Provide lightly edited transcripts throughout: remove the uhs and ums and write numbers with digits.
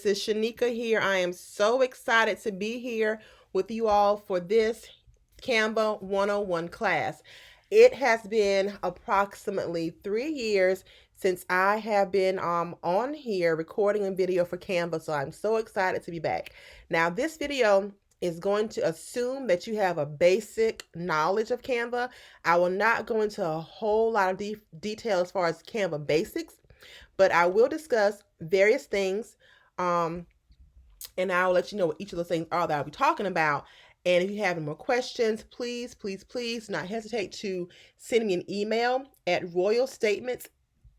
This is Shanika here. I am so excited to be here with you all for this Canva 101 class. It has been approximately 3 years since I have been on here recording a video for Canva, so I'm so excited to be back. Now, this video is going to assume that you have a basic knowledge of Canva. I will not go into a whole lot of detail as far as Canva basics, but I will discuss various things, um, and I'll let you know what each of those things are that I'll be talking about. And if you have any more questions, please, please, please do not hesitate to send me an email at royalstatements,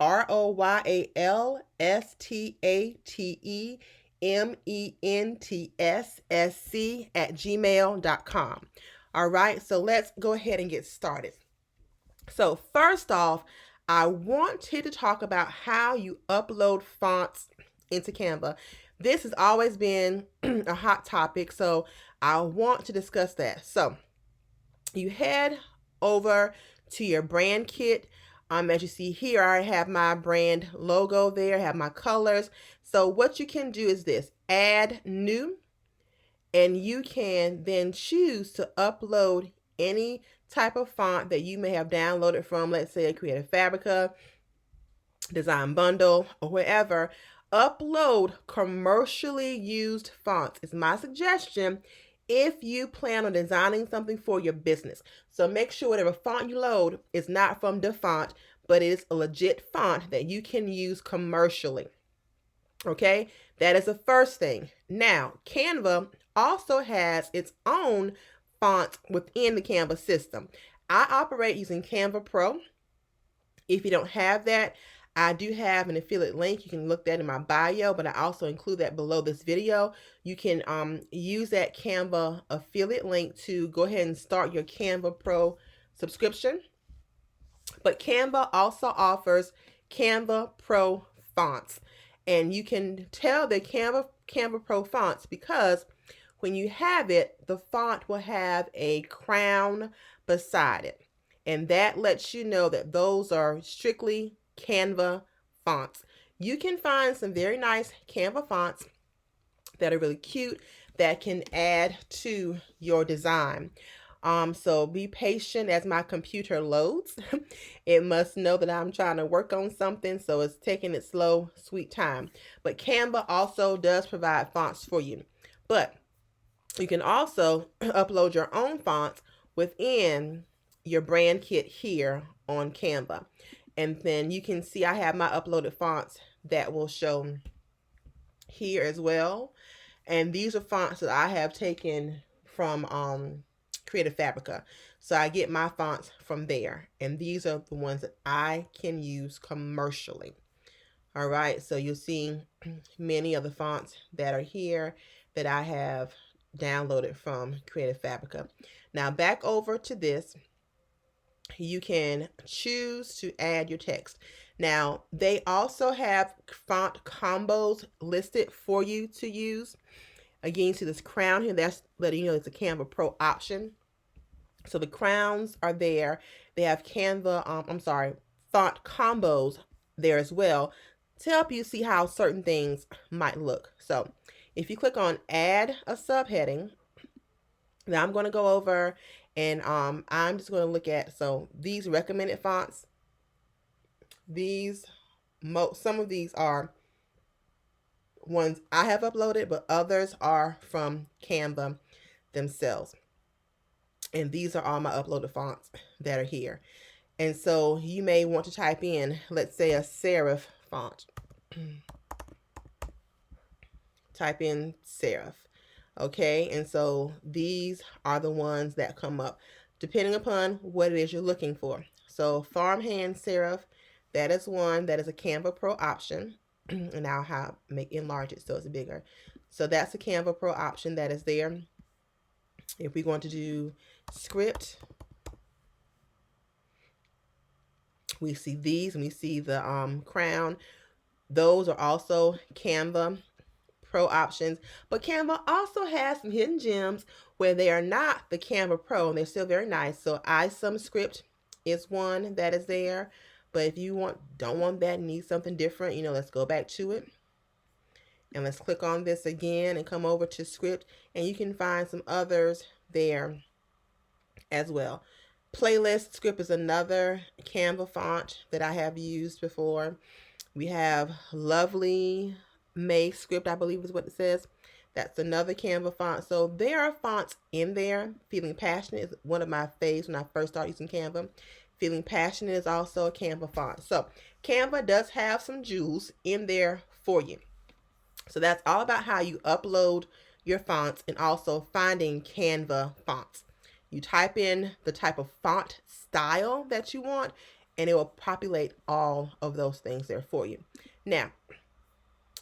ROYALSTATEMENTSSC @gmail.com. All right, so let's go ahead and get started. So first off, I wanted to talk about how you upload fonts into Canva. This has always been a hot topic, so I want to discuss that. So you head over to your brand kit. As you see here, I have my brand logo there, I have my colors. So what you can do is this: add new, and you can then choose to upload any type of font that you may have downloaded from, let's say, a Creative Fabrica, Design Bundle, or wherever. Upload commercially used fonts is my suggestion if you plan on designing something for your business. So make sure whatever font you load is not from DaFont, but it is a legit font that you can use commercially. Okay, that is the first thing. Now, Canva also has its own fonts within the Canva system. I operate using Canva Pro. If you don't have that, I do have an affiliate link. You can look that in my bio, but I also include that below this video. You can use that Canva affiliate link to go ahead and start your Canva Pro subscription. But Canva also offers Canva Pro fonts. And you can tell the Canva Pro fonts because when you have it, the font will have a crown beside it. And that lets you know that those are strictly Canva fonts. You can find some very nice Canva fonts that are really cute that can add to your design. So be patient as my computer loads. It must know that I'm trying to work on something, so it's taking its slow, sweet time. But Canva also does provide fonts for you. But you can also upload your own fonts within your brand kit here on Canva. And then you can see I have my uploaded fonts that will show here as well. And these are fonts that I have taken from Creative Fabrica. So I get my fonts from there. And these are the ones that I can use commercially. All right, so you'll see many of the fonts that are here that I have downloaded from Creative Fabrica. Now back over to this, you can choose to add your text. Now they also have font combos listed for you to use. Again, you see this crown here, that's letting you know it's a Canva Pro option. So the crowns are there. They have font combos there as well to help you see how certain things might look. So if you click on add a subheading, now I'm going to go over and I'm just going to look at, so these recommended fonts, some of these are ones I have uploaded, but others are from Canva themselves. And these are all my uploaded fonts that are here. And so you may want to type in, let's say, a serif font. Type in serif. Okay, and so these are the ones that come up depending upon what it is you're looking for. So farmhand serif, that is one that is a Canva Pro option. And I'll enlarge it so it's bigger. So that's a Canva Pro option that is there. If we want to do script, we see these, and we see the crown. Those are also Canva Pro options, but Canva also has some hidden gems where they are not the Canva Pro and they're still very nice. So iSumScript is one that is there, but if you don't want that, need something different, let's go back to it. And let's click on this again and come over to script, and you can find some others there as well. Playlist script is another Canva font that I have used before. We have Lovely May script, I believe is what it says. That's another Canva font. So there are fonts in there. Feeling Passionate is one of my faves when I first started using Canva. Feeling Passionate is also a Canva font. So Canva does have some jewels in there for you. So that's all about how you upload your fonts and also finding Canva fonts. You type in the type of font style that you want, and it will populate all of those things there for you. Now,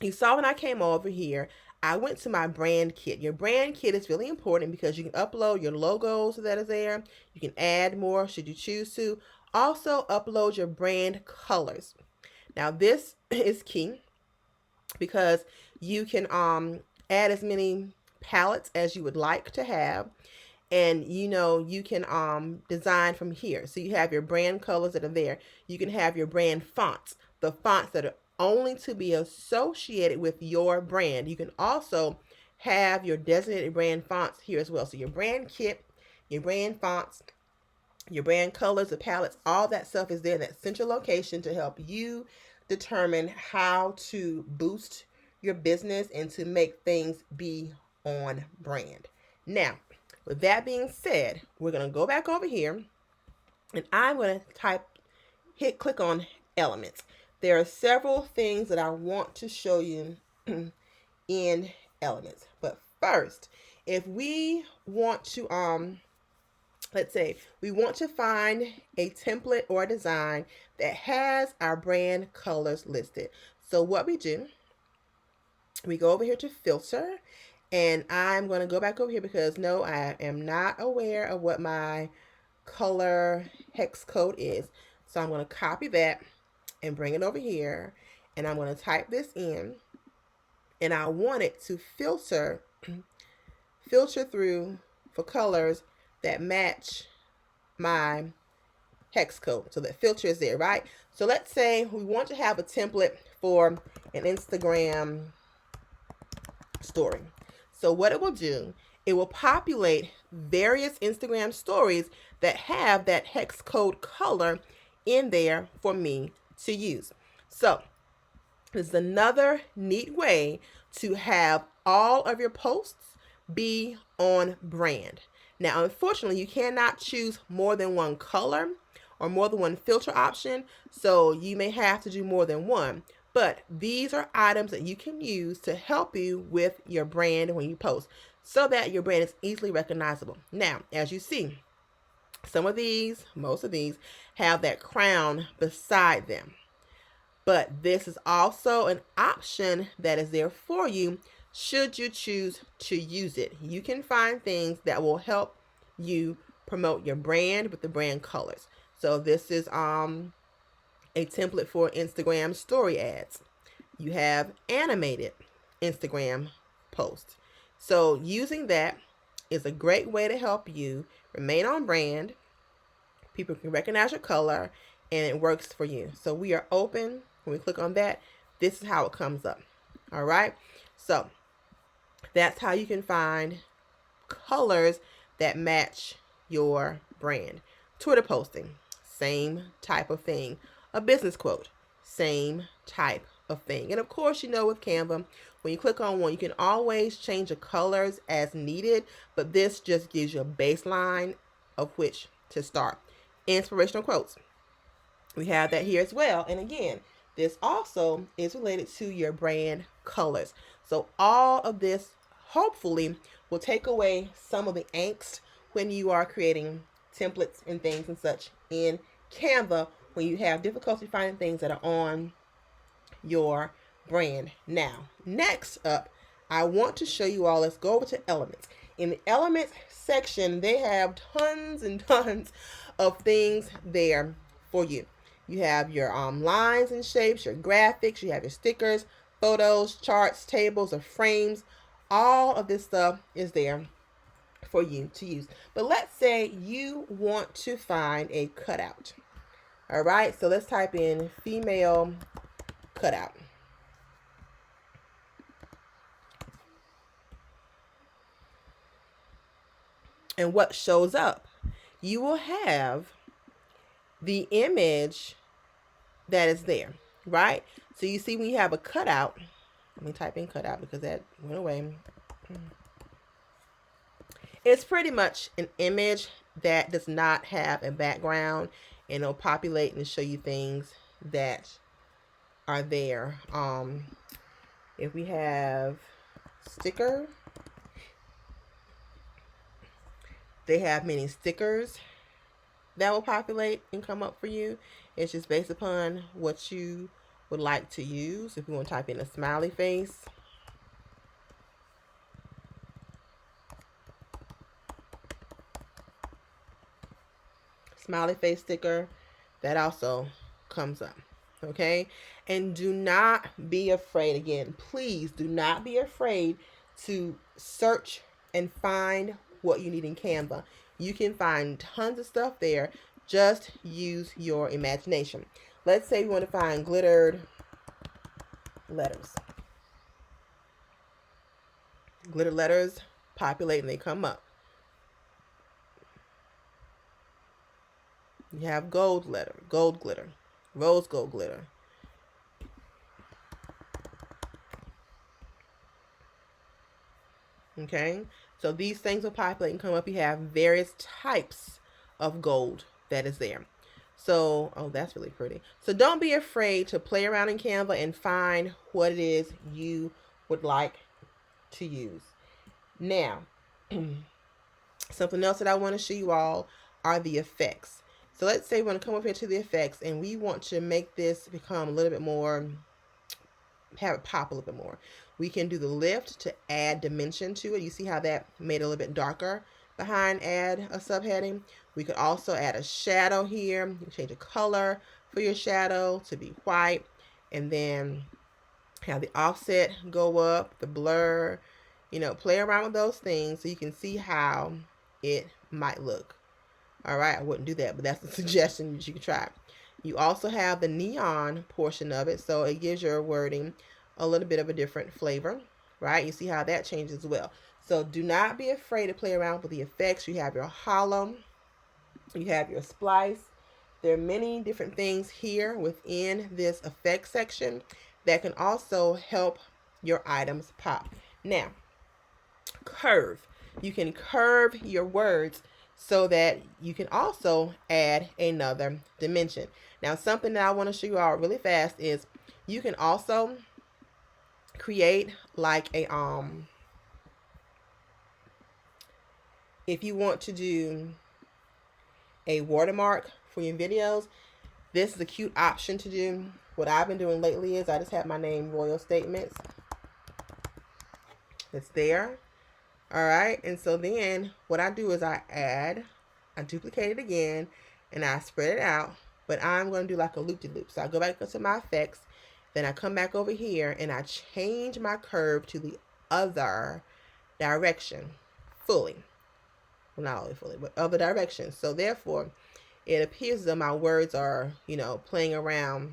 you saw when I came over here, I went to my brand kit. Your brand kit is really important because you can upload your logos that is there. You can add more should you choose to. Also, upload your brand colors. Now, this is key because you can add as many palettes as you would like to have, and you can design from here. So you have your brand colors that are there. You can have your brand fonts, the fonts that are only to be associated with your brand. You can also have your designated brand fonts here as well. So your brand kit, your brand fonts, your brand colors, the palettes, all that stuff is there in that central location to help you determine how to boost your business and to make things be on brand. Now, with that being said, we're going to go back over here and I'm going to click on elements. There are several things that I want to show you in elements. But first, if we want to let's say we want to find a template or a design that has our brand colors listed. So what we do, we go over here to filter, and I'm going to go back over here because no, I am not aware of what my color hex code is. So I'm going to copy that and bring it over here, and I'm going to type this in, and I want it to filter through for colors that match my hex code. So that filter is there, right? So let's say we want to have a template for an Instagram story. So what it will do, it will populate various Instagram stories that have that hex code color in there for me to use. So this is another neat way to have all of your posts be on brand. Now, unfortunately, you cannot choose more than one color or more than one filter option, so you may have to do more than one. But these are items that you can use to help you with your brand when you post so that your brand is easily recognizable. Now, as you see, most of these have that crown beside them. But this is also an option that is there for you should you choose to use it. You can find things that will help you promote your brand with the brand colors. So this is a template for Instagram story ads. You have animated Instagram posts. So using that is a great way to help you remain on brand. People can recognize your color and it works for you. So we are open. When we click on that, this is how it comes up. All right. So that's how you can find colors that match your brand. Twitter posting, same type of thing. A business quote, same type of thing. And of course, with Canva, when you click on one, you can always change the colors as needed, but this just gives you a baseline of which to start. Inspirational quotes. We have that here as well. And again, this also is related to your brand colors. So all of this hopefully will take away some of the angst when you are creating templates and things and such in Canva when you have difficulty finding things that are on your brand. Now, next up, I want to show you all, let's go over to elements. In the elements section, they have tons and tons of things there for you. You have your lines and shapes, your graphics, you have your stickers, photos, charts, tables, or frames. All of this stuff is there for you to use. But let's say you want to find a cutout. All right, so let's type in female cutout. And what shows up? You will have the image that is there, right? So you see when you have a cutout, let me type in cutout because that went away. It's pretty much an image that does not have a background, and it'll populate and show you things that are there. If we have sticker, they have many stickers that will populate and come up for you. It's just based upon what you would like to use. If you want to type in a smiley face, sticker, that also comes up. Okay, and do not be afraid, again, please do not be afraid to search and find what you need in Canva. You can find tons of stuff there. Just use your imagination. Let's say you want to find glittered letters. Glitter letters populate and they come up. You have gold glitter, rose gold glitter. Okay, so these things will populate and come up. You have various types of gold that is there. So, oh, that's really pretty. So don't be afraid to play around in Canva and find what it is you would like to use. Now, something else that I want to show you all are the effects. So let's say we want to come up here to the effects and we want to make this become a little bit more, have it pop a little bit more. We can do the lift to add dimension to it. You see how that made it a little bit darker behind add a subheading. We could also add a shadow here. You can change the color for your shadow to be white, and then have the offset go up, the blur, play around with those things so you can see how it might look. All right, I wouldn't do that, but that's a suggestion that you can try. You also have the neon portion of it, so it gives your wording a little bit of a different flavor, right? You see how that changes as well. So do not be afraid to play around with the effects. You have your hollow, you have your splice. There are many different things here within this effects section that can also help your items pop. Now, curve. You can curve your words so that you can also add another dimension. Now, something that I want to show you all really fast is you can also create like a if you want to do a watermark for your videos, this is a cute option to do. What I've been doing lately is I just have my name, Royal Statements. It's there. All right, and so then what I do is I duplicate it again, and I spread it out, but I'm going to do like a loop-de-loop. So I go back to my effects, then I come back over here, and I change my curve to the other direction fully. Well, not only fully, but other direction. So therefore, it appears that my words are, playing around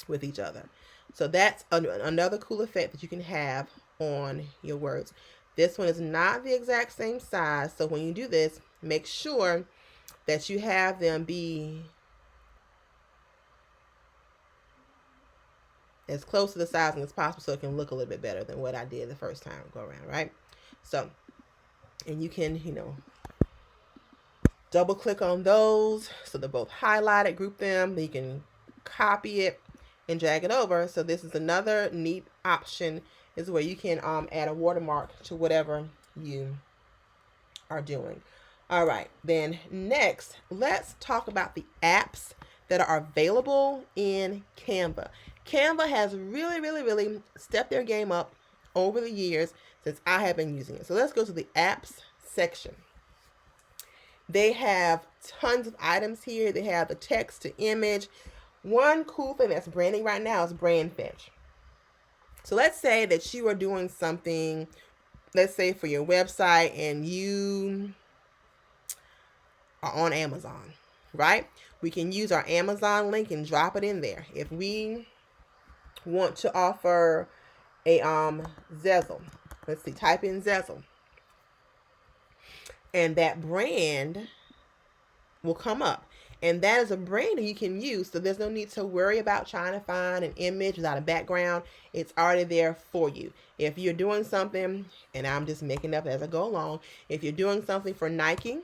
with each other. So that's another cool effect that you can have on your words. This one is not the exact same size, so when you do this, make sure that you have them be as close to the sizing as possible so it can look a little bit better than what I did the first time go around, right? So, and you can, double click on those so they're both highlighted, group them, then you can copy it and drag it over. So this is another neat option, is where you can add a watermark to whatever you are doing. All right, then next, let's talk about the apps that are available in Canva. Canva has really stepped their game up over the years since I have been using it. So let's go to the apps section. They have tons of items here. They have the text to image. One cool thing that's branding right now is brand fetch. So let's say that you are doing something, let's say for your website, and you are on Amazon, right? We can use our Amazon link and drop it in there. If we want to offer a Zezzle, let's see, type in Zezzle. and that brand will come up. And that is a brand that you can use. So there's no need to worry about trying to find an image without a background. It's already there for you. If you're doing something, and I'm just making up as I go along, if you're doing something for Nike,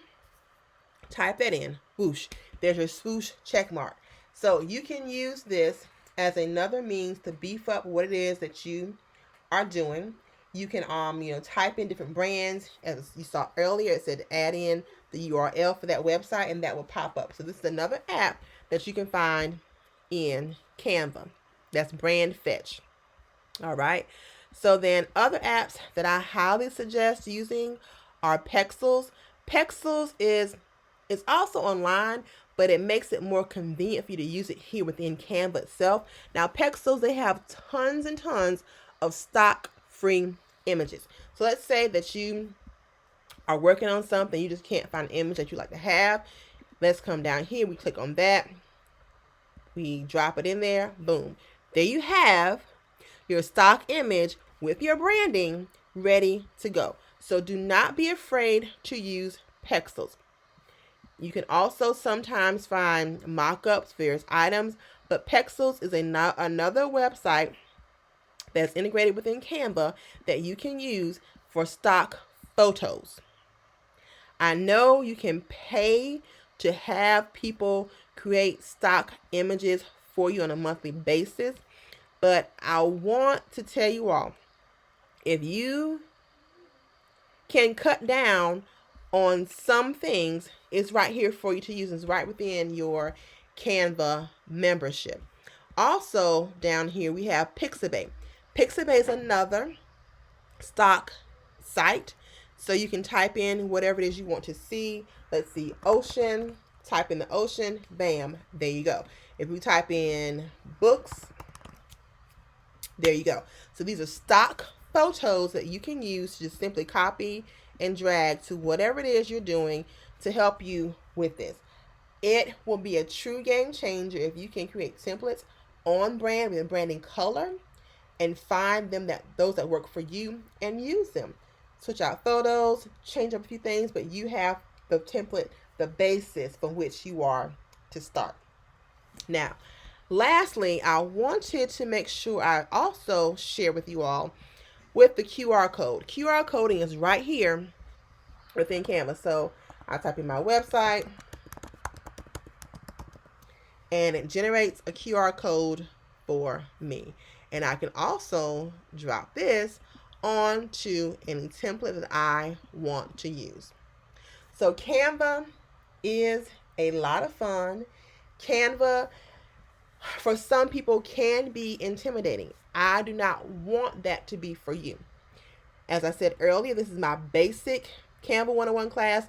type that in, whoosh. There's your swoosh check mark. So you can use this as another means to beef up what it is that you are doing. You can type in different brands. As you saw earlier, it said add in the URL for that website, and that will pop up. So this is another app that you can find in Canva. That's Brand Fetch. All right. So then other apps that I highly suggest using are Pexels. Pexels is also online, but it makes it more convenient for you to use it here within Canva itself. Now, Pexels, they have tons and tons of stock free images. So let's say that you are working on something, you just can't find an image that you like to have. Let's come down here, we click on that, we drop it in there, boom. There you have your stock image with your branding ready to go. So do not be afraid to use Pexels. You can also sometimes find mock-ups, various items, but Pexels is another website that's integrated within Canva that you can use for stock photos. I know you can pay to have people create stock images for you on a monthly basis, but I want to tell you all, if you can cut down on some things, it's right here for you to use. It's right within your Canva membership. Also down here we have Pixabay. Pixabay is another stock site. So you can type in whatever it is you want to see. Let's see, ocean, type in the ocean, bam, there you go. If we type in books, there you go. So these are stock photos that you can use to just simply copy and drag to whatever it is you're doing to help you with this. It will be a true game changer if you can create templates on brand with a branding color and find those that work for you and use them. Switch out photos, change up a few things, but you have the template, the basis from which you are to start. Now, lastly, I wanted to make sure I also share with you all with the QR code. QR coding is right here within Canva. So I type in my website and it generates a QR code for me. And I can also drop this onto any template that I want to use. So Canva is a lot of fun. Canva, for some people, can be intimidating. I do not want that to be for you. As I said earlier, this is my basic Canva 101 class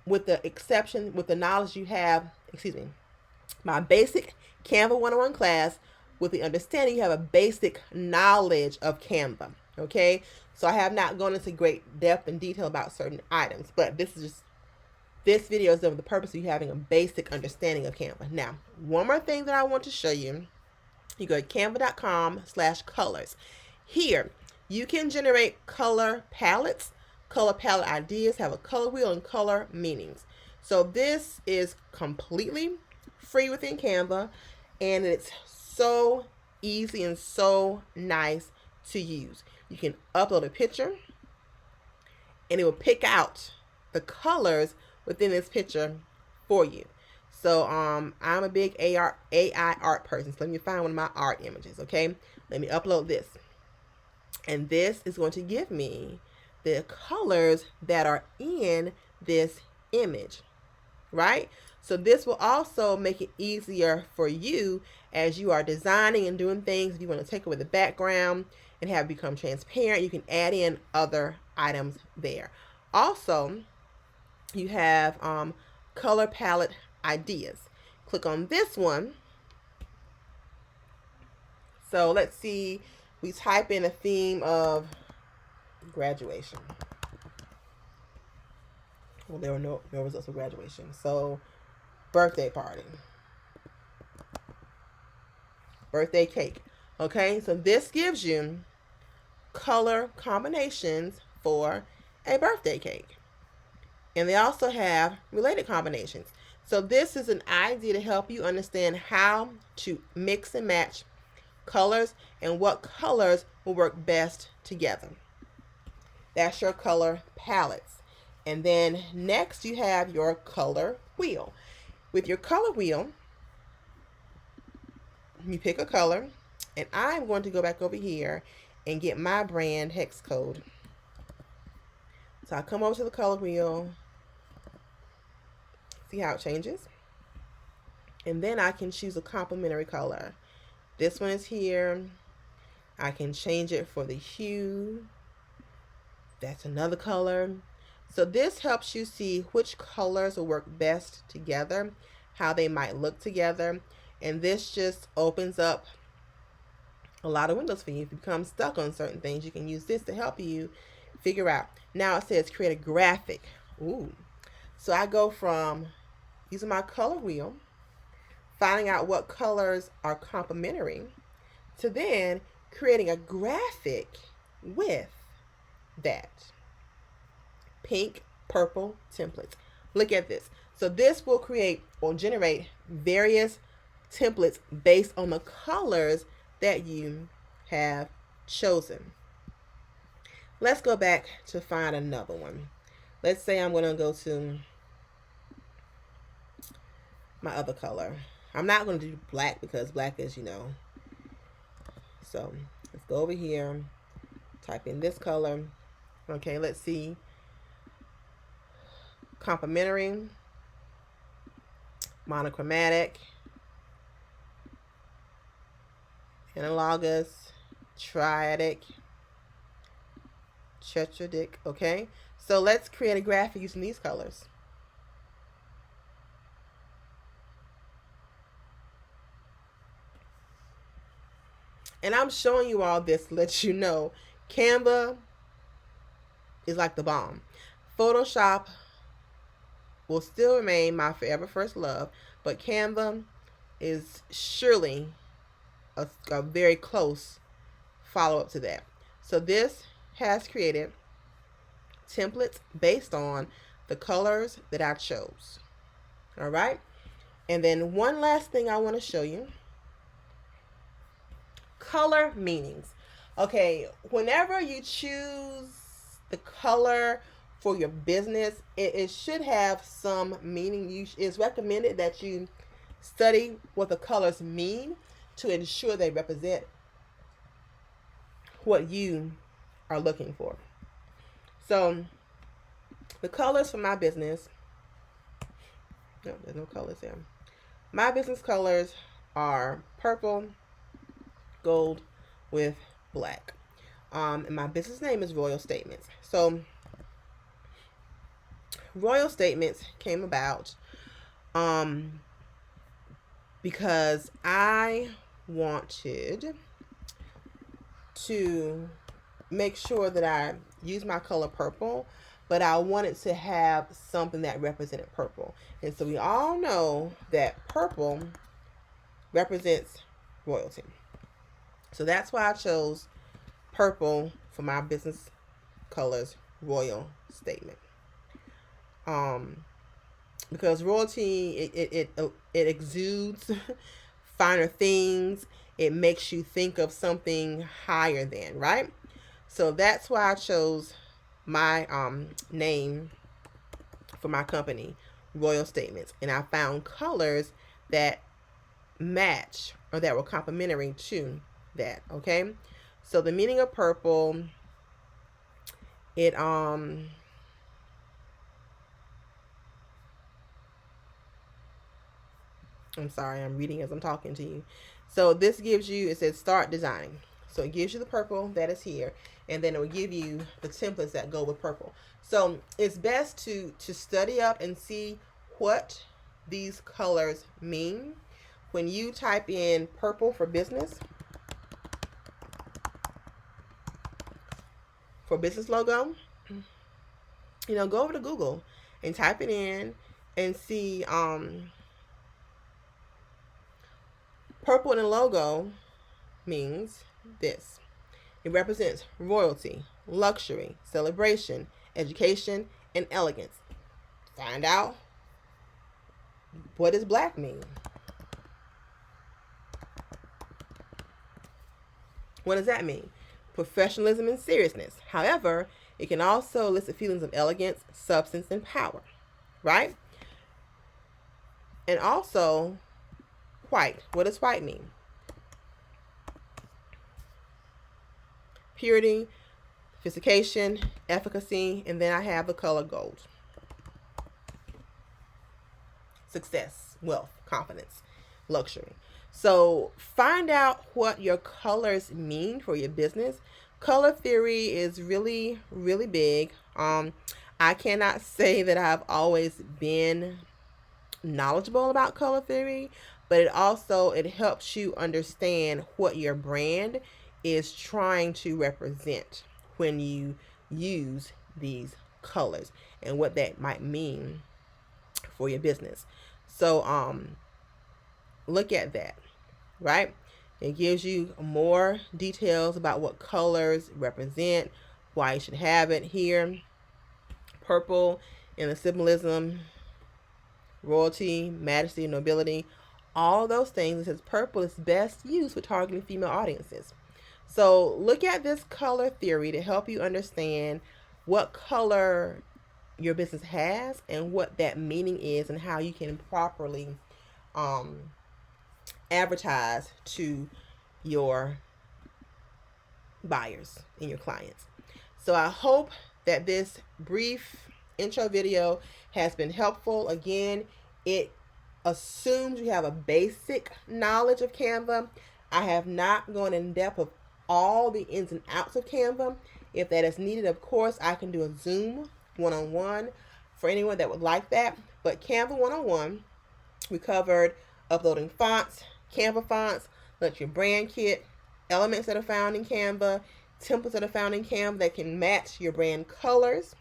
with the knowledge you have, my basic Canva 101 class with the understanding you have a basic knowledge of Canva. Okay, so I have not gone into great depth and detail about certain items, but this video is done with the purpose of you having a basic understanding of Canva. Now, one more thing that I want to show you. You go to canva.com/colors. Here, you can generate color palettes, color palette ideas, have a color wheel, and color meanings. So this is completely free within Canva, and it's so easy and so nice to use. You can upload a picture, and it will pick out the colors within this picture for you. So I'm a big AI art person. So let me find one of my art images, okay? Let me upload this. And this is going to give me the colors that are in this image, right? So this will also make it easier for you as you are designing and doing things. If you want to take away the background and have it become transparent, you can add in other items there. Also, you have color palette ideas. Click on this one. So let's see, we type in a theme of graduation. Well, there were no results of graduation. So birthday party, birthday cake. Okay, so this gives you color combinations for a birthday cake. And they also have related combinations. So this is an idea to help you understand how to mix and match colors and what colors will work best together. That's your color palettes. And then next you have your color wheel. With your color wheel, you pick a color, and I'm going to go back over here and get my brand hex code. So I come over to the color wheel, see how it changes, and then I can choose a complementary color. This one is here. I can change it for the hue. That's another color. So this helps you see which colors will work best together, how they might look together, and this just opens up a lot of windows for you. If you become stuck on certain things, you can use this to help you figure out. Now it says create a graphic. Ooh. So I go from using my color wheel, finding out what colors are complementary, to then creating a graphic with that. Pink, purple templates. Look at this. So this will create or generate various templates based on the colors that you have chosen. Let's go back to find another one. Let's say I'm going to go to my other color. I'm not going to do black because black is, So let's go over here, type in this color. Okay, let's see. Complementary, monochromatic, analogous, triadic, tetradic. Okay, so let's create a graphic using these colors. And I'm showing you all this to let you know Canva is like the bomb. Photoshop will still remain my forever first love, but Canva is surely a very close follow-up to that. So this has created templates based on the colors that I chose. All right. And then one last thing I want to show you. Color meanings. Okay, whenever you choose the color for your business, it should have some meaning. It's recommended that you study what the colors mean to ensure they represent what you are looking for. So the colors for my business, no, there's no colors there. My business colors are purple, gold with black. And my business name is Royal Statements. So Royal Statements came about because I wanted to make sure that I use my color purple, but I wanted to have something that represented purple. And so we all know that purple represents royalty. So that's why I chose purple for my business colors, Royal Statement. Because royalty, it exudes finer things. It makes you think of something higher than, right? So that's why I chose my name for my company, Royal Statements. And I found colors that match or that were complementary to that. Okay, so the meaning of purple, I'm sorry, I'm reading as I'm talking to you. So this gives you, it says start designing. So it gives you the purple that is here, and then it will give you the templates that go with purple. So it's best to study up and see what these colors mean. When you type in purple for business, for business logo, go over to Google and type it in and see purple in a logo means this. It represents royalty, luxury, celebration, education, and elegance. Find out, what does black mean? What does that mean? Professionalism and seriousness. However, it can also elicit feelings of elegance, substance, and power, right? And also, white. What does white mean? Purity, sophistication, efficacy, and then I have the color gold. Success, wealth, confidence, luxury. So find out what your colors mean for your business. Color theory is really, really big. I cannot say that I've always been knowledgeable about color theory, but it helps you understand what your brand is trying to represent when you use these colors and what that might mean for your business. So look at that, right? It gives you more details about what colors represent, why you should have it here. Purple in the symbolism, royalty, majesty, nobility, all those things. It says purple is best used for targeting female audiences. So look at this color theory to help you understand what color your business has and what that meaning is and how you can properly advertise to your buyers and your clients. So I hope that this brief intro video has been helpful. Again, it assumes you have a basic knowledge of Canva. I have not gone in depth of all the ins and outs of Canva. If that is needed, of course, I can do a Zoom one-on-one for anyone that would like that. But CANVA101, we covered uploading fonts, Canva fonts, let your brand kit, elements that are found in Canva, templates that are found in Canva that can match your brand colors,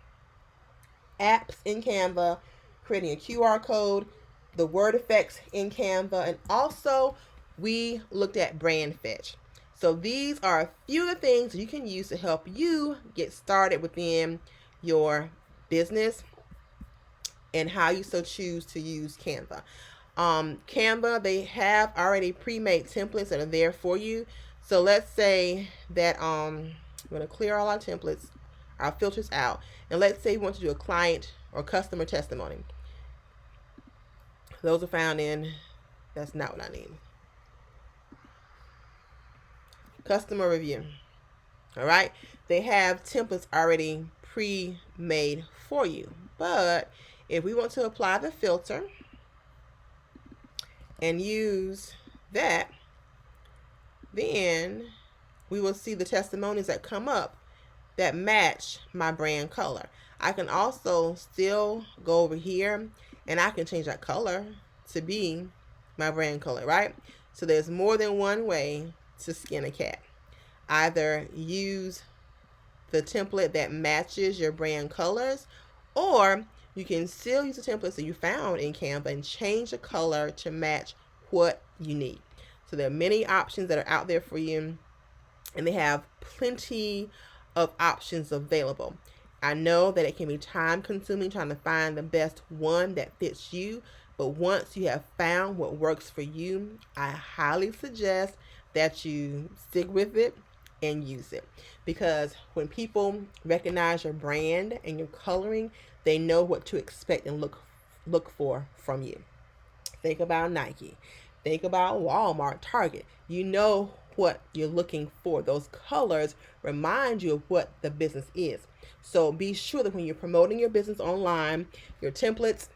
apps in Canva, creating a QR code, the word effects in Canva, and also we looked at brand fetch. So these are a few of the things you can use to help you get started within your business and how you so choose to use Canva. Canva, they have already pre-made templates that are there for you. So let's say that we're going to clear all our templates, our filters out, and let's say we want to do a client or customer testimony. Those are found in, that's not what I need. Customer review. All right. They have templates already pre-made for you. But if we want to apply the filter and use that, then we will see the testimonies that come up that match my brand color. I can also still go over here and I can change that color to be my brand color, right? So there's more than one way to skin a cat. Either use the template that matches your brand colors, or you can still use the templates that you found in Canva and change the color to match what you need. So there are many options that are out there for you, and they have plenty of options available. I know that it can be time consuming trying to find the best one that fits you, but once you have found what works for you, I highly suggest that you stick with it and use it. Because when people recognize your brand and your coloring, they know what to expect and look for from you. Think about Nike. Think about Walmart, Target. You know what you're looking for. Those colors remind you of what the business is. So be sure that when you're promoting your business online, your templates,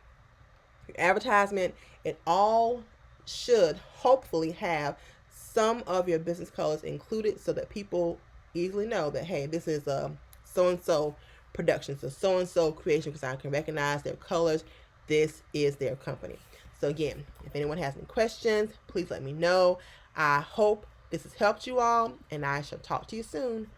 your advertisement, it all should hopefully have some of your business colors included so that people easily know that, hey, this is a so-and-so production, so-and-so creation, because I can recognize their colors. This is their company. So again, if anyone has any questions, please let me know. I hope this has helped you all, and I shall talk to you soon.